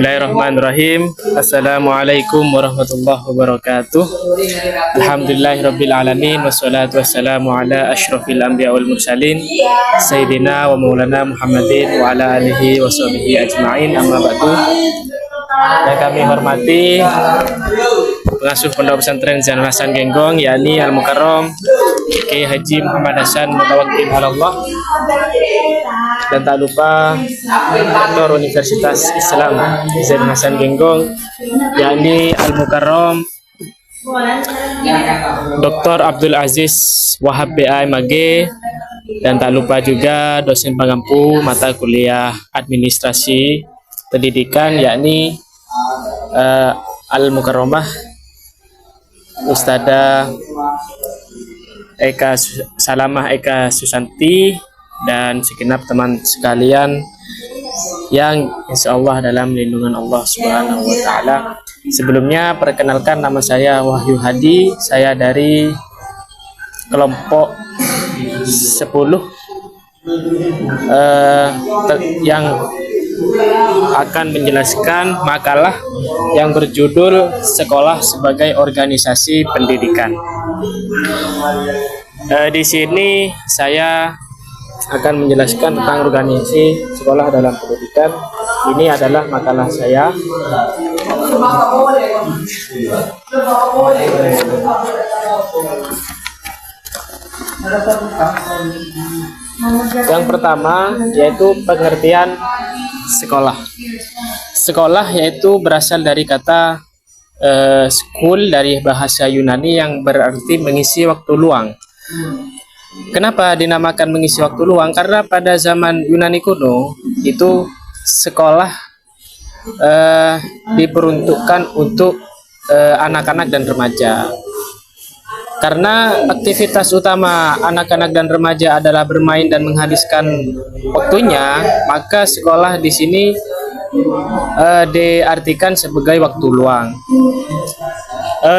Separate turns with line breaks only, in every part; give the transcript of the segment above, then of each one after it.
Bismillahirrahmanirrahim. Assalamualaikum warahmatullahi wabarakatuh. Alhamdulillahirabbil alamin wassalatu wassalamu ala asyrafil anbiya wal mursalin sayyidina wa maulana Muhammadin wa ala alihi washabihi ajmain, amma ba'du. Yang kami hormati pengasuh Pondok Pesantren Zainul Hasan Genggong, yakni Al Mukarram Kiai Haji Muhammad Hasan Mutawakkil Allah, dan tak lupa Rektor Universitas Islam Zainul Hasan Genggong, yakni Al Mukarram Dr. Abdul Aziz Wahab BAMAG, dan tak lupa juga dosen pengampu mata kuliah administrasi pendidikan, yakni Al Mukarramah Ustadzah Eka Salamah Eka Susanti, dan segenap teman sekalian yang insya Allah dalam lindungan Allah Subhanahu wa Ta'ala. Sebelumnya perkenalkan, nama saya Wahyu Hadi, saya dari kelompok 10 yang akan menjelaskan makalah yang berjudul Sekolah sebagai Organisasi Pendidikan. Di sini saya akan menjelaskan tentang organisasi sekolah dalam pendidikan. Ini adalah makalah saya. Yang pertama yaitu pengertian sekolah. Sekolah yaitu berasal dari kata school dari bahasa Yunani yang berarti mengisi waktu luang. Kenapa dinamakan mengisi waktu luang? Karena pada zaman Yunani kuno itu sekolah diperuntukkan untuk anak-anak dan remaja. Karena aktivitas utama anak-anak dan remaja adalah bermain dan menghabiskan waktunya, maka sekolah di sini diartikan sebagai waktu luang.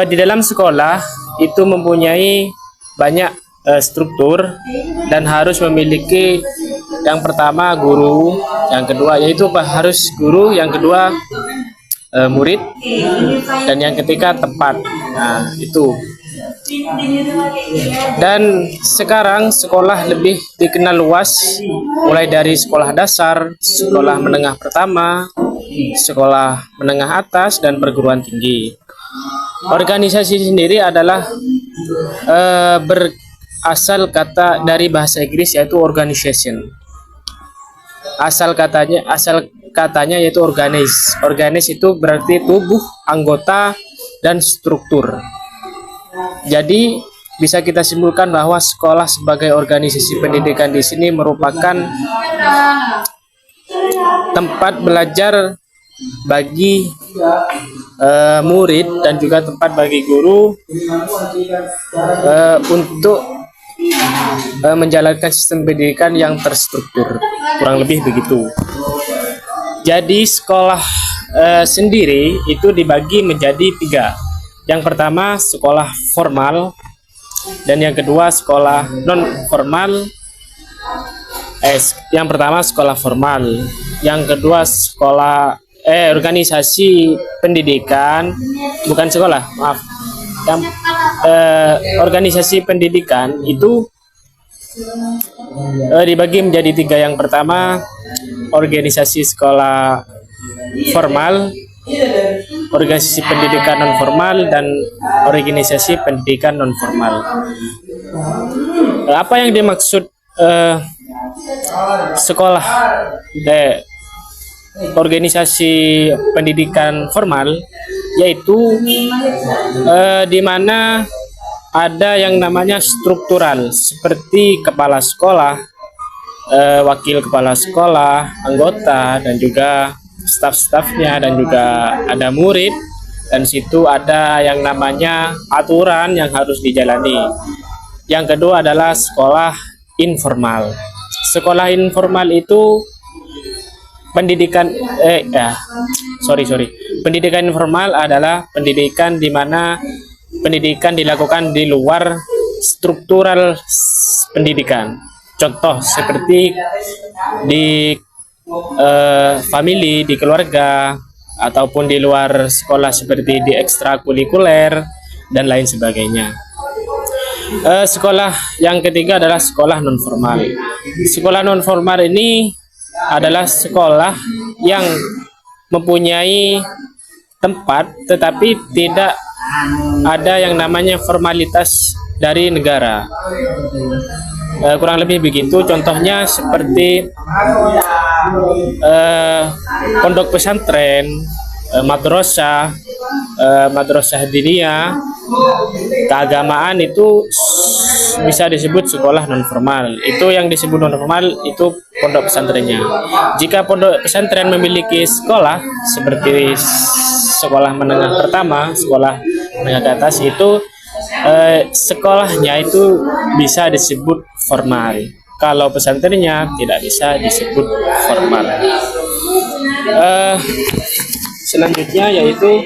Di dalam sekolah itu mempunyai banyak struktur dan harus memiliki, yang pertama guru, yang kedua yaitu harus guru, yang kedua murid, dan yang ketiga tempat. Nah, itu. Dan sekarang sekolah lebih dikenal luas, mulai dari sekolah dasar, sekolah menengah pertama, sekolah menengah atas, dan perguruan tinggi. Organisasi sendiri adalah berasal kata dari bahasa Inggris yaitu organization. Asal katanya yaitu organize. Organize itu berarti tubuh, anggota, dan struktur. Jadi bisa kita simpulkan bahwa sekolah sebagai organisasi pendidikan di sini merupakan tempat belajar bagi murid dan juga tempat bagi guru untuk menjalankan sistem pendidikan yang terstruktur, kurang lebih begitu. Jadi sekolah sendiri itu dibagi menjadi 3. Yang pertama sekolah formal, dan yang kedua sekolah non formal. Yang pertama sekolah formal, yang kedua sekolah organisasi pendidikan, bukan sekolah, maaf. Yang organisasi pendidikan itu dibagi menjadi 3. Yang pertama organisasi sekolah formal, organisasi pendidikan non formal, dan organisasi pendidikan non formal. Apa yang dimaksud sekolah organisasi pendidikan formal? Yaitu di mana ada yang namanya struktural, seperti kepala sekolah, wakil kepala sekolah, anggota, dan juga staf-stafnya, dan juga ada murid, dan situ ada yang namanya aturan yang harus dijalani. Yang kedua adalah sekolah informal. Sekolah informal itu pendidikan pendidikan informal adalah pendidikan di mana pendidikan dilakukan di luar struktural pendidikan. Contoh seperti di family, di keluarga, ataupun di luar sekolah seperti di ekstrakurikuler dan lain sebagainya. Sekolah yang ketiga adalah sekolah non formal. Sekolah non formal ini adalah sekolah yang mempunyai tempat tetapi tidak ada yang namanya formalitas dari negara. Kurang lebih begitu. Contohnya seperti pondok pesantren, madrasah, madrasah diniyah, keagamaan itu bisa disebut sekolah non formal. Itu yang disebut non formal itu pondok pesantrennya. Jika pondok pesantren memiliki sekolah seperti sekolah menengah pertama, sekolah menengah ke atas, itu sekolahnya itu bisa disebut formal. Kalau pesantrennya tidak bisa disebut formal. Selanjutnya yaitu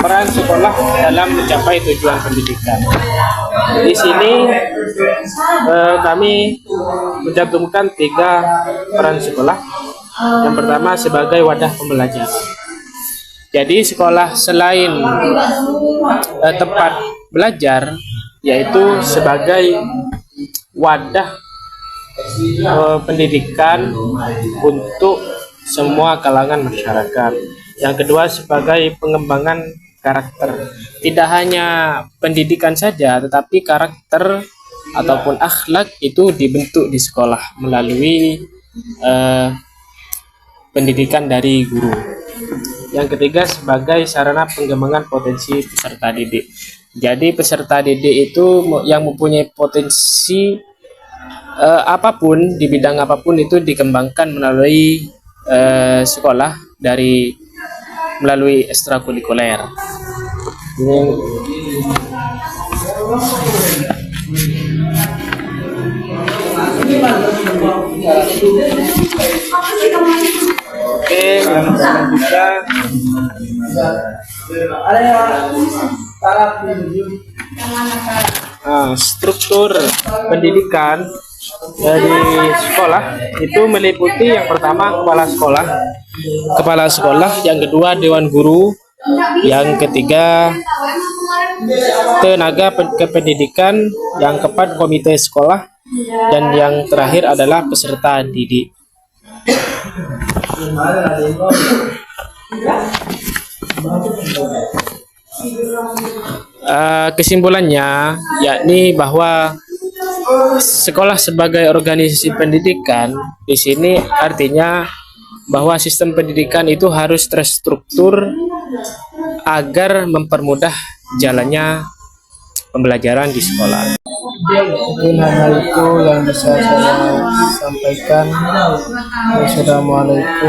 peran sekolah dalam mencapai tujuan pendidikan. Di sini kami mencantumkan 3 peran sekolah. Yang pertama sebagai wadah pembelajaran. Jadi sekolah selain tempat belajar, yaitu sebagai wadah pendidikan untuk semua kalangan masyarakat. Yang kedua sebagai pengembangan karakter. Tidak hanya pendidikan saja, tetapi karakter ataupun akhlak itu dibentuk di sekolah melalui pendidikan dari guru. Yang ketiga sebagai sarana pengembangan potensi peserta didik. Jadi peserta didik itu yang mempunyai potensi apapun di bidang apapun itu dikembangkan melalui sekolah melalui ekstrakurikuler. Oke, yang selanjutnya struktur pendidikan dari sekolah itu meliputi yang pertama kepala sekolah, yang kedua dewan guru, yang ketiga tenaga kependidikan, yang keempat komite sekolah, dan yang terakhir adalah peserta didik. Kesimpulannya yakni bahwa sekolah sebagai organisasi pendidikan di sini artinya bahwa sistem pendidikan itu harus terstruktur agar mempermudah jalannya pembelajaran di sekolah.
Mungkin hanya itu yang bisa saya sampaikan. Wassalamualaikum.